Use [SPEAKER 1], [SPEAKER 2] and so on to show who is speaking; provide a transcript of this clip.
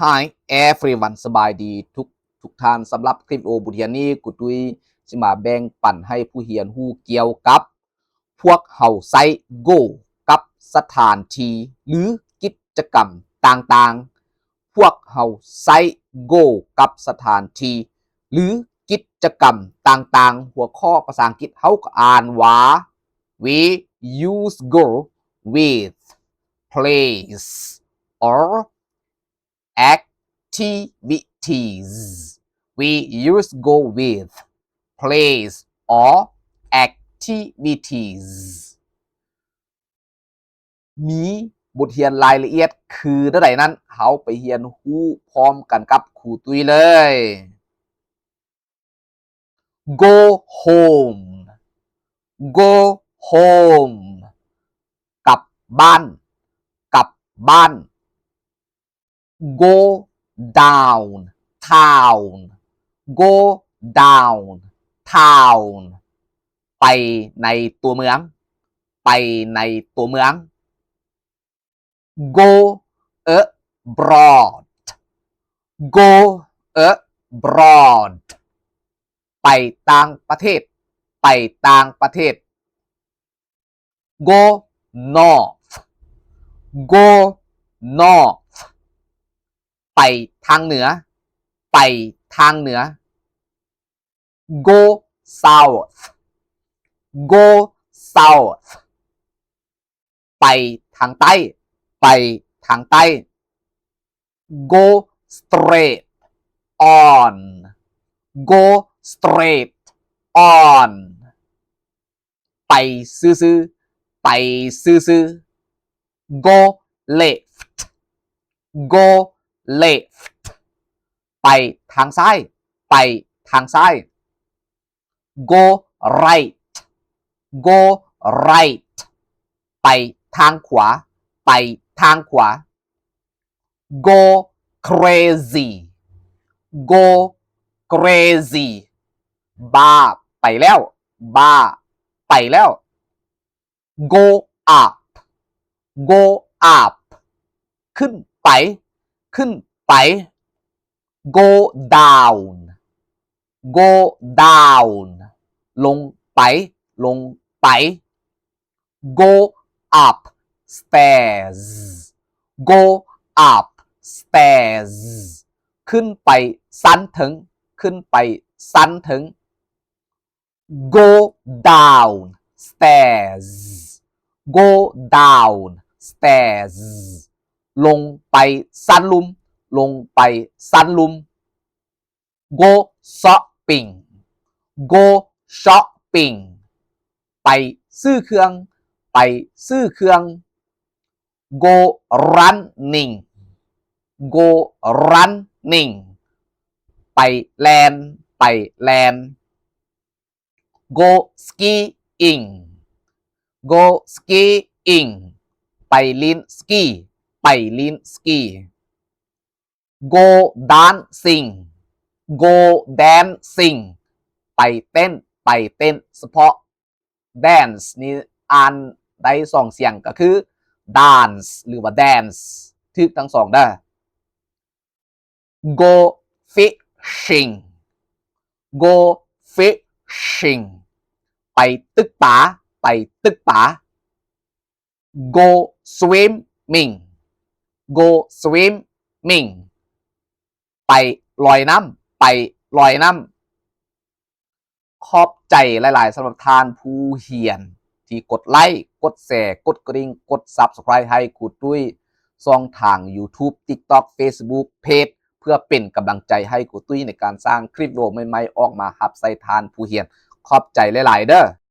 [SPEAKER 1] Hi everyone สบายดีทุกท่านสำหรับคลิปบทเรียนนี้กูตุ้ยสิมาแบ่งปันให้ผู้เรียนรู้เกี่ยวกับพวกเฮาใช้ Go กับสถานที่หรือกิจกรรมต่างๆพวกเฮาใช้ Go กับสถานที่หรือกิจกรรมต่างๆหัวข้อภาษาอังกฤษเฮาก็อ่านว่า we use Go with place or activities. We use Go with place or activities. มีบทเรียนรายละเอียดคือเท่าใดนั้นเฮาไปเรียนรู้พร้อมกันกับครูตุ้ยเลย Go home. Go home. กลับบ้านกลับบ้าน Go down town. Go down town. ไปในตัวเมืองไปในตัวเมือง Go abroad. Go abroad. ไปต่างประเทศไปต่างประเทศ Go north. Go north. ไปทางเหนือไปทางเหนือ Go south. Go south. ไปทางใต้ไปทางใต้ Go straight on. Go straight on. ไปซื่อๆไปซื่อๆ Go left. Go left. ไปทางซ้ายไปทางซ้าย Go right. Go right. ไปทางขวาไปทางขวา Go crazy. Go crazy. บ้าไปแล้วบ้าไปแล้ว Go up. Go up. ขึ้นไปขึ้นไป Go down. Go down. ลงไปลงไป Go up stairs. Go up stairs. ขึ้นไปชั้นถึงขึ้นไปชั้นถึง Go down stairs. Go down stairs. ลงไปชั้นลุมลงไปชั้นลุม Go shopping. Go shopping. ไปซื้อเครื่องไปซื้อเครื่อง Go running. Go running. ไปแลนไปแลน Go skiing. Go skiing. ไปลินสกีไปลินสกี Go dancing. Go dancing. ไปเต้นไปเต้นเฉพาะ dance นี่อ่านได้สองเสียงก็คือ dance หรือว่า dance ถูกทั้งสองเด้อ Go fishing. Go fishing. ไปตึกปลาไปตึกปลา Go swimming. Go swimming. ไปลอยน้ำไปลอยน้ำขอบใจหลายๆสำหรับทานผู้เรียนที่กดไลค์กดแชร์กดกระดิ่งกด Subscribe ให้ครูตุ้ยช่องทาง YouTube TikTok Facebook Page เพื่อเป็นกำลังใจให้ครูตุ้ยในการสร้างคลิปวิดีโอใหม่ๆออกมารับใส่ทานผู้เรียนขอบใจหลายๆเด้อ